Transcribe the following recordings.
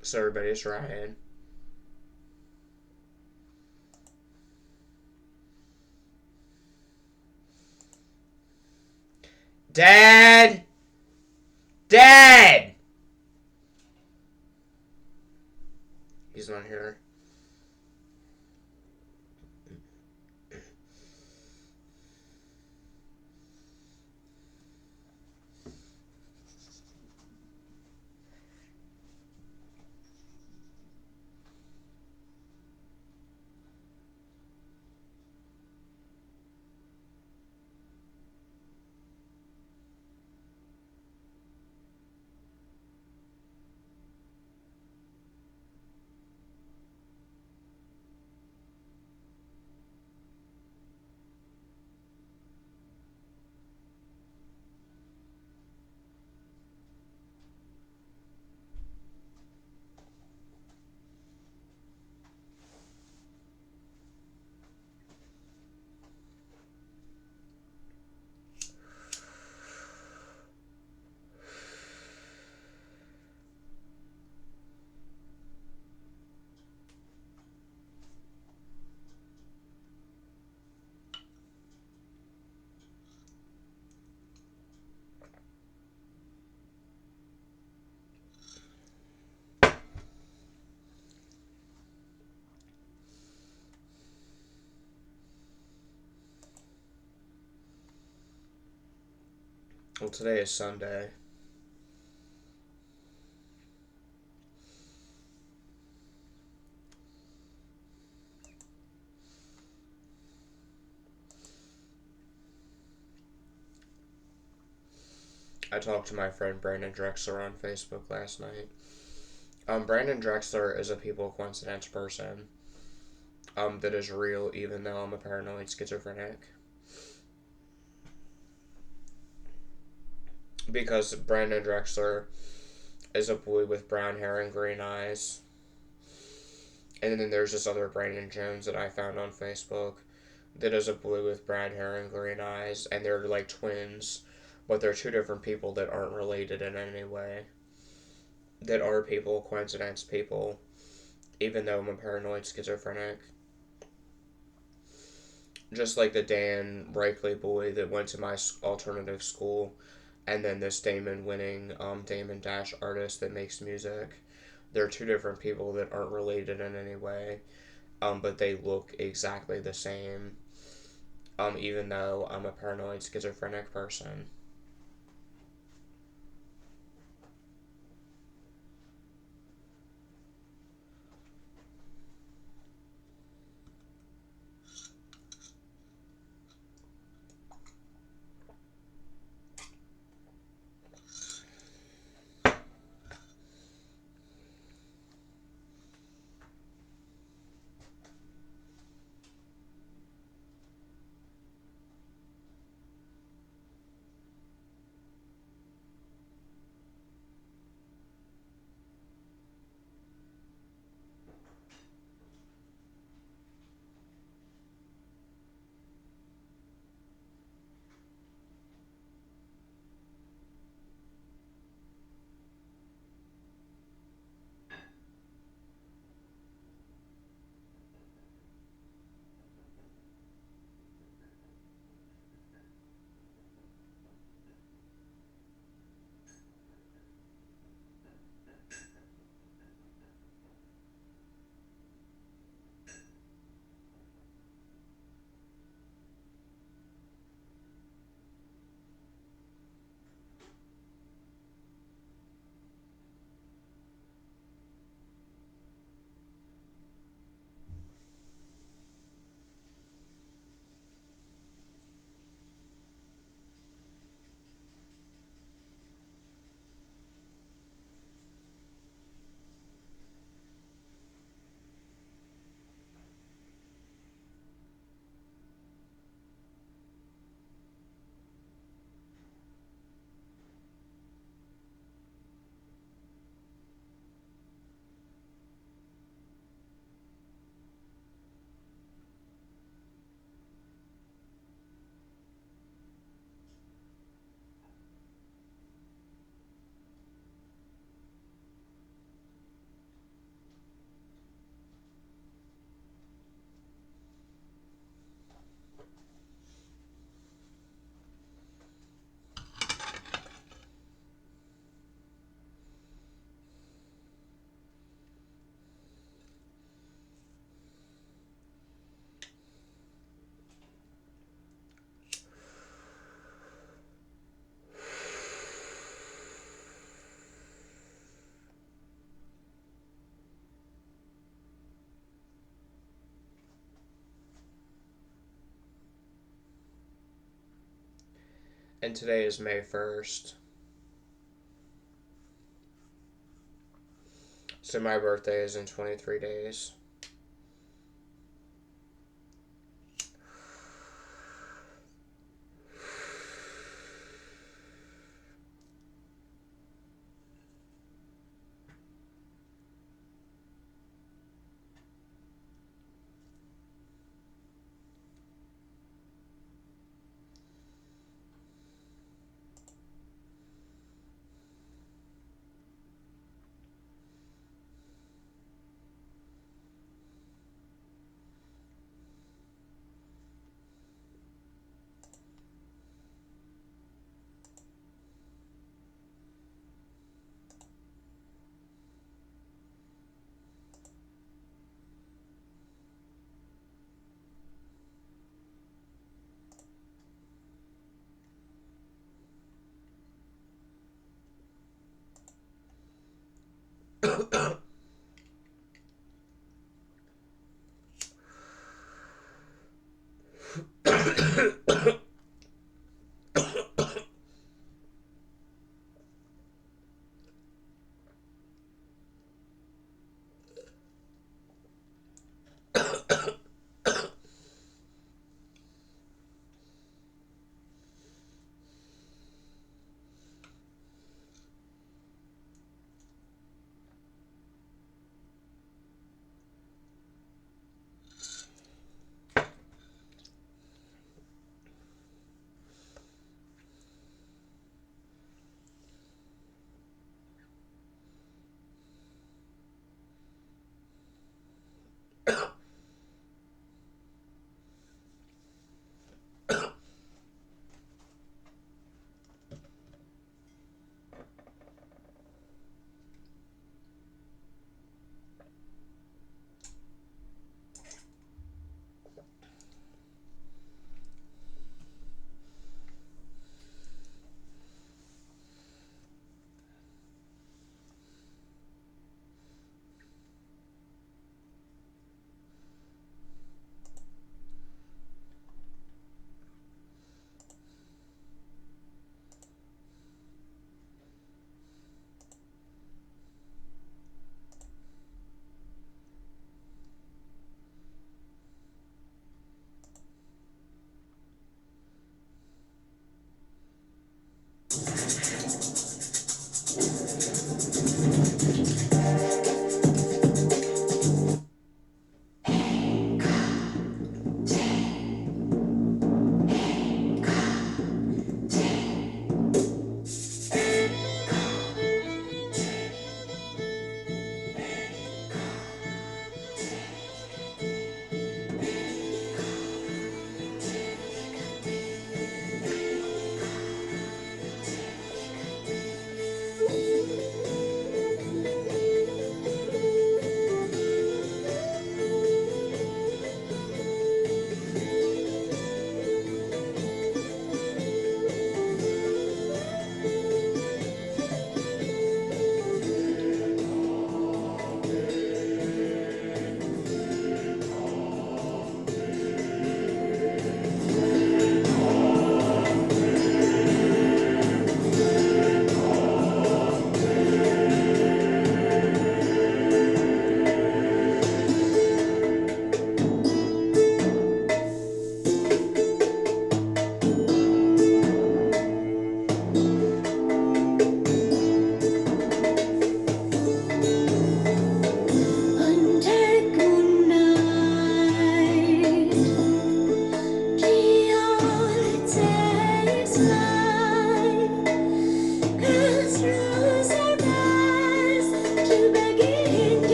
So everybody's trying. Dad! Dad! He's not here. Well, today is Sunday. I talked to my friend Brandon Drexler on Facebook last night. Brandon Drexler is a people coincidence person. That is real, even though I'm a paranoid schizophrenic. Because Brandon Drexler is a boy with brown hair and green eyes. And then there's this other Brandon Jones that I found on Facebook that is a boy with brown hair and green eyes, and they're like twins, but they're two different people that aren't related in any way. That are people, coincidence people, even though I'm a paranoid schizophrenic. Just like the Dan Ripley boy that went to my alternative school, and then this Damon winning, Damon Dash artist that makes music. They're two different people that aren't related in any way, but they look exactly the same, even though I'm a paranoid schizophrenic person. And today is May 1st. So my birthday is in 23 days.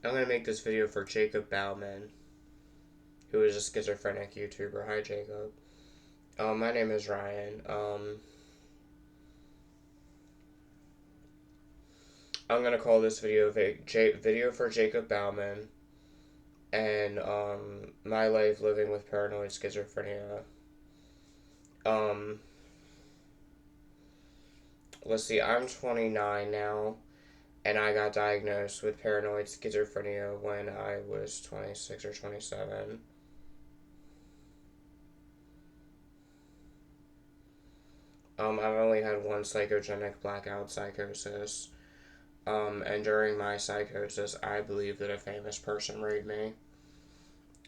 I'm gonna make this video for Jacob Bowman, who is a schizophrenic YouTuber. Hi, Jacob. My name is Ryan. I'm gonna call this video video for Jacob Bowman and my life living with paranoid schizophrenia. Um, let's see. I'm 29 now, and I got diagnosed with paranoid schizophrenia when I was 26 or 27. I've only had one psychogenic blackout psychosis. And during my psychosis, I believe that a famous person raped me.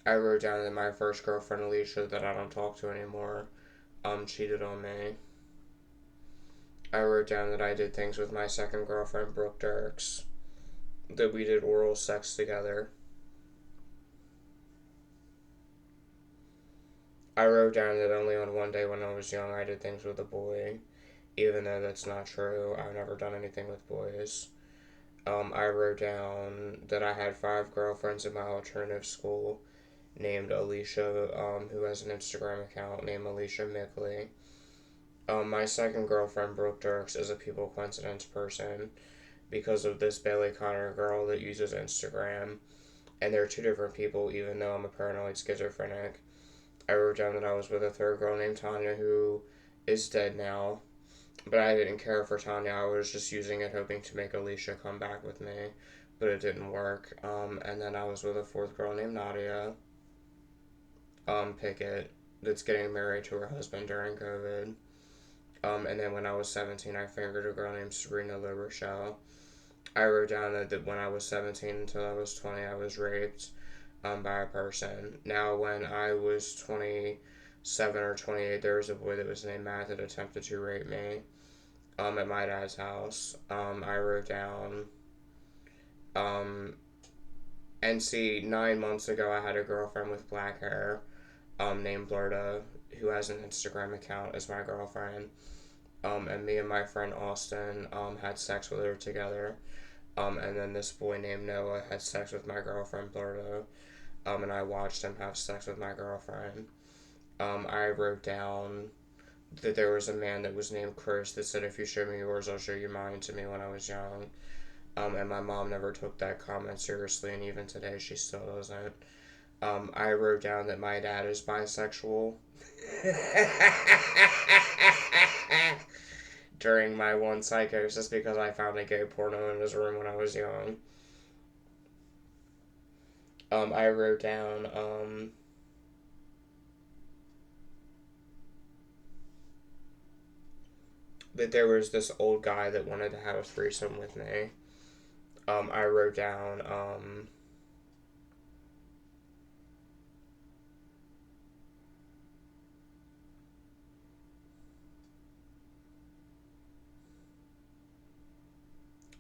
I wrote down that my first girlfriend, Alicia, that I don't talk to anymore, cheated on me. I wrote down that I did things with my second girlfriend, Brooke Dirks, that we did oral sex together. I wrote down that only on one day when I was young I did things with a boy, even though that's not true. I've never done anything with boys. I wrote down that I had 5 girlfriends in my alternative school named Alicia, who has an Instagram account named Alicia Mickley. My second girlfriend, Brooke Dirks, is a people coincidence person because of this Bailey Connor girl that uses Instagram. And they're 2 different people, even though I'm a paranoid schizophrenic. I wrote down that I was with a third girl named Tanya, who is dead now. But I didn't care for Tanya. I was just using it hoping to make Alicia come back with me. But it didn't work. And then I was with a fourth girl named Nadia Pickett that's getting married to her husband during COVID. And then when I was 17, I fingered a girl named Serena La Rochelle. I wrote down that when I was 17 until I was 20, I was raped by a person. Now, when I was 27 or 28, there was a boy that was named Matt that attempted to rape me at my dad's house. I wrote down, and see, 9 months ago, I had a girlfriend with black hair named Blurda, who has an Instagram account as my girlfriend. And me and my friend Austin had sex with her together. And then this boy named Noah had sex with my girlfriend Blurda. And I watched him have sex with my girlfriend. I wrote down that there was a man that was named Chris that said, "If you show me yours, I'll show you mine," to me when I was young. And my mom never took that comment seriously, and even today she still doesn't. I wrote down that my dad is bisexual. During my one psychosis because I found a gay porno in his room when I was young. I wrote down, that there was this old guy that wanted to have a threesome with me. I wrote down,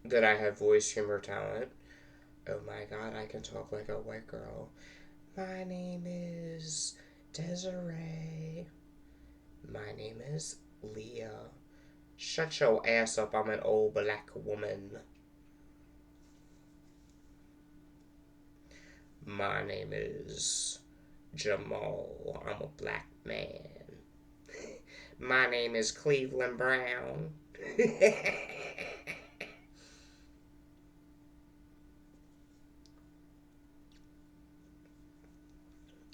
that I have voice humor talent. Oh my god, I can talk like a white girl. My name is Desiree. My name is Leah. Shut your ass up, I'm an old black woman. My name is Jamal. I'm a black man. My name is Cleveland Brown.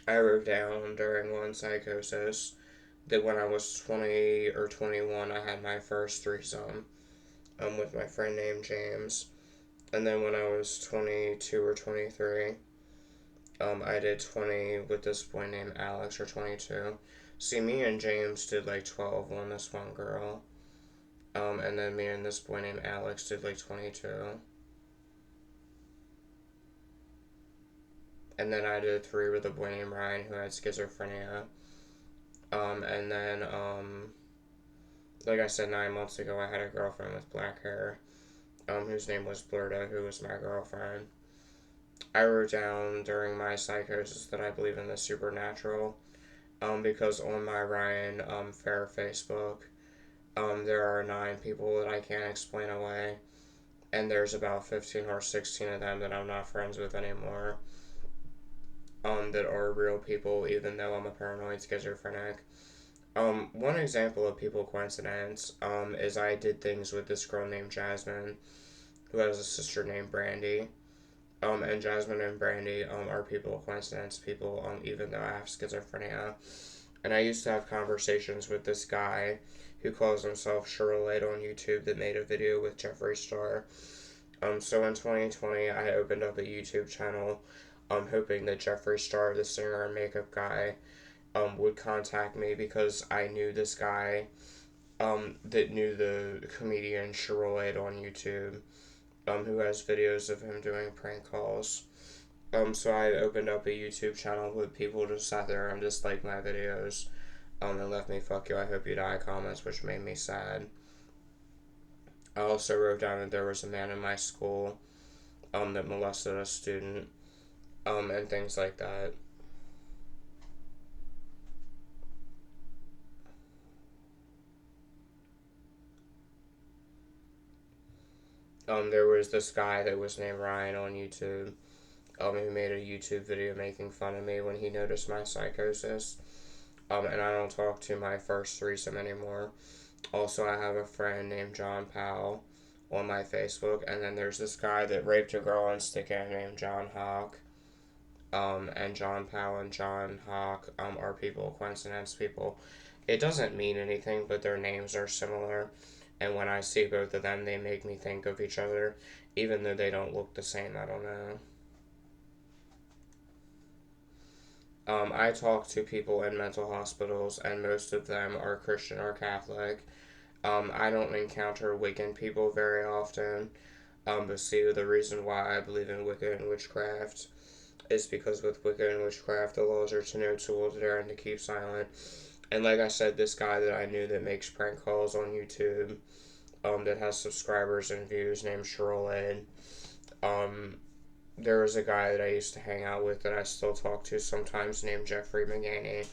I wrote down during one psychosis that when I was 20 or 21, I had my first threesome with my friend named James. And then when I was 22 or 23, I did 20 with this boy named Alex, or 22. See, me and James did like 12 on this one girl. And then me and this boy named Alex did like 22. And then I did 3 with a boy named Ryan who had schizophrenia. And then, like I said, 9 months ago, I had a girlfriend with black hair, whose name was Blurda, who was my girlfriend. I wrote down during my psychosis that I believe in the supernatural, because on my Ryan Fair Facebook, there are 9 people that I can't explain away. and there's about 15 or 16 of them that I'm not friends with anymore, that are real people, even though I'm a paranoid schizophrenic. One example of people coincidence, is I did things with this girl named Jasmine, who has a sister named Brandy. And Jasmine and Brandy, are people coincidence people, even though I have schizophrenia. And I used to have conversations with this guy who calls himself Shirley on YouTube that made a video with Jeffree Star. So in 2020, I opened up a YouTube channel, hoping that Jeffree Star, the singer and makeup guy, would contact me because I knew this guy, that knew the comedian Shirley on YouTube, who has videos of him doing prank calls. So I opened up a YouTube channel with people just sat there and just liked my videos, and left me "fuck you, I hope you die" comments, which made me sad. I also wrote down that there was a man in my school, that molested a student, and things like that. There was this guy that was named Ryan on YouTube, who made a YouTube video making fun of me when he noticed my psychosis. And I don't talk to my first threesome anymore. Also, I have a friend named John Powell on my Facebook, and then there's this guy that raped a girl on Stickam named John Hawk. And John Powell and John Hawk, are people, coincidence people. It doesn't mean anything, but their names are similar, and when I see both of them, they make me think of each other, even though they don't look the same. I don't know. I talk to people in mental hospitals, and most of them are Christian or Catholic. I don't encounter Wiccan people very often. But see, the reason why I believe in Wicca and witchcraft is because with Wicca and witchcraft, the laws are to no tools there and to keep silent. And like I said, this guy that I knew that makes prank calls on YouTube, that has subscribers and views, named Sherlade. Um, there was a guy that I used to hang out with that I still talk to sometimes named Jeffrey McGaney.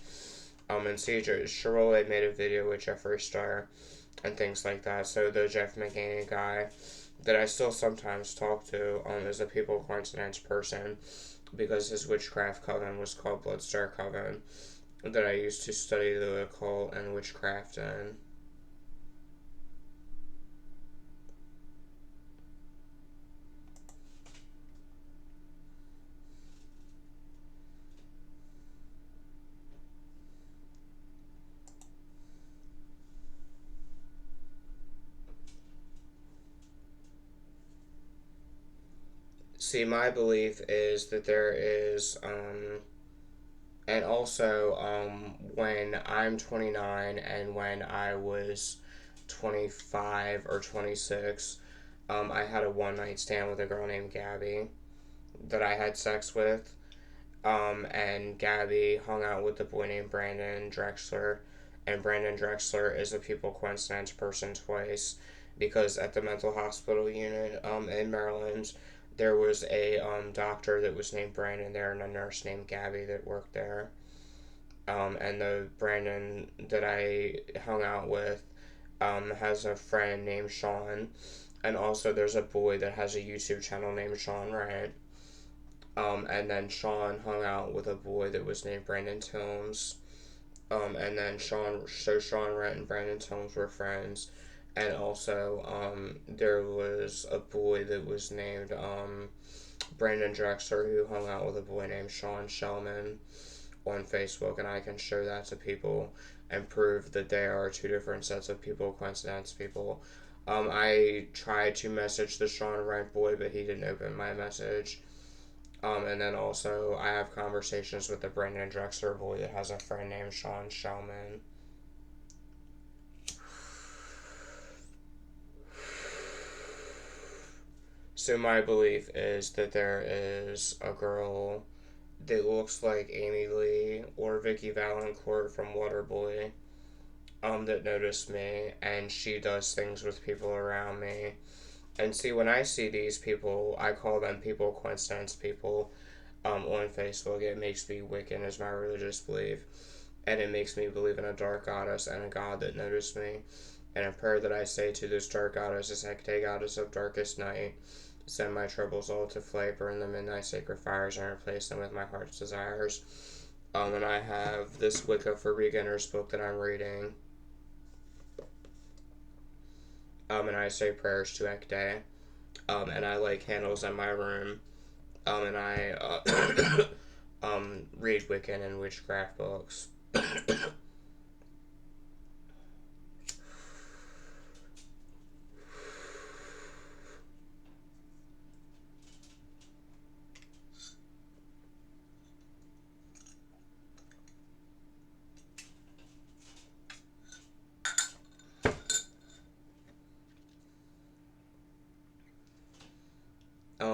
And see, Sherlade made a video with Jeffree Star and things like that. So the Jeff McGaney guy that I still sometimes talk to, is a people coincidence person because his witchcraft coven was called Bloodstar Coven that I used to study the occult and witchcraft in. See, my belief is that there is, and also, when I'm 29 and when I was 25 or 26, I had a one night stand with a girl named Gabby that I had sex with. And Gabby hung out with a boy named Brandon Drexler, and Brandon Drexler is a people coincidence person twice, because at the mental hospital unit, in Maryland, there was a, doctor that was named Brandon there and a nurse named Gabby that worked there. And the Brandon that I hung out with, has a friend named Sean, and also there's a boy that has a YouTube channel named Sean Wright. And then Sean hung out with a boy that was named Brandon Tilms. And then Sean Wright and Brandon Tilms were friends. And also, there was a boy that was named, Brandon Drexler, who hung out with a boy named Sean Shellman on Facebook, and I can show that to people and prove that they are two different sets of people, coincidence people. I tried to message the Sean Wright boy, but he didn't open my message. And then also, I have conversations with the Brandon Drexler boy that has a friend named Sean Shellman. So my belief is that there is a girl that looks like Amy Lee or Vicky Valancourt from Waterboy, that noticed me, and she does things with people around me. And see, when I see these people, I call them people coincidence people, on Facebook. It makes me Wiccan as my religious belief, and it makes me believe in a dark goddess and a god that noticed me. And a prayer that I say to this dark goddess is, Hecate, goddess of darkest night, send my troubles all to flight, burn them in thy sacred fires, and replace them with my heart's desires. And I have this Wicca for Beginners book that I'm reading. And I say prayers to Hecate. And I light candles in my room. And I read Wiccan and witchcraft books.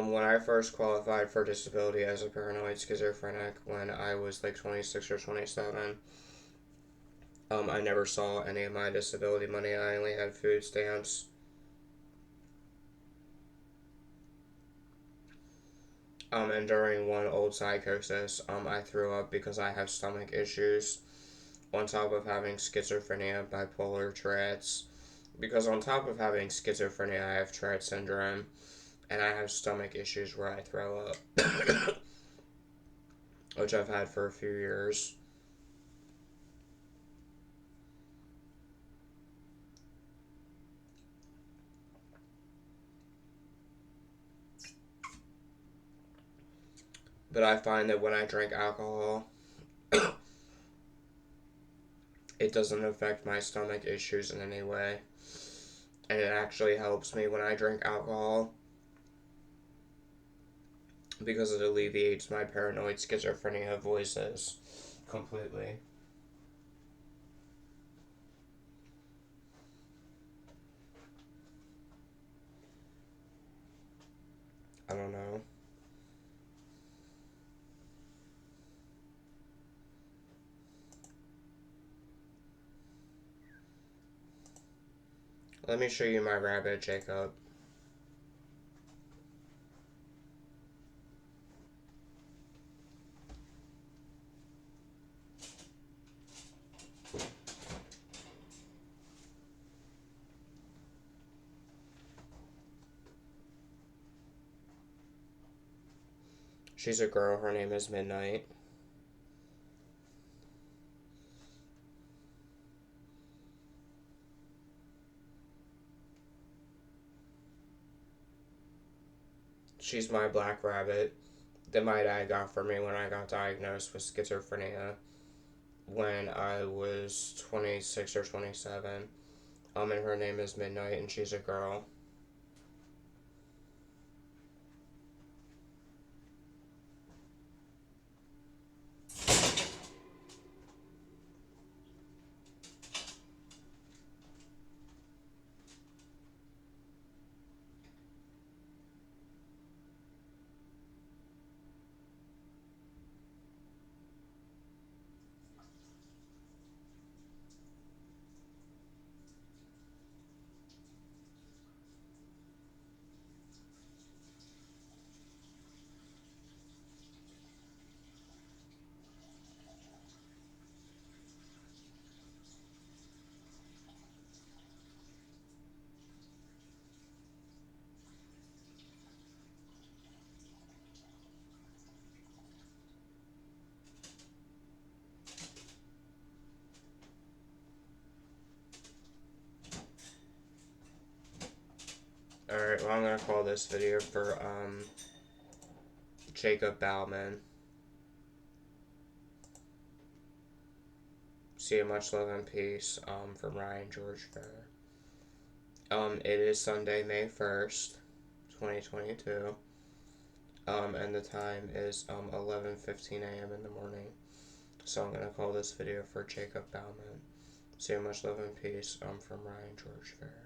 When I first qualified for disability as a paranoid schizophrenic when I was like 26 or 27, I never saw any of my disability money. I only had food stamps. And during one old psychosis, I threw up because I have stomach issues, on top of having schizophrenia, bipolar, Tourette's. Because on top of having schizophrenia, I have Tourette syndrome, and I have stomach issues where I throw up, which I've had for a few years. But I find that when I drink alcohol, it doesn't affect my stomach issues in any way. And it actually helps me when I drink alcohol because it alleviates my paranoid schizophrenia voices completely. I don't know. Let me show you my rabbit, Jacob. She's a girl. Her name is Midnight. She's my black rabbit that my dad got for me when I got diagnosed with schizophrenia when I was 26 or 27. And her name is Midnight, and she's a girl. Alright, well, I'm gonna call this video for, Jacob Bowman. See you, much love and peace, from Ryan George Fair. It is Sunday, May 1st, 2022. And the time is, 11:15 a.m. in the morning. So I'm gonna call this video for Jacob Bowman. See you, much love and peace, from Ryan George Fair.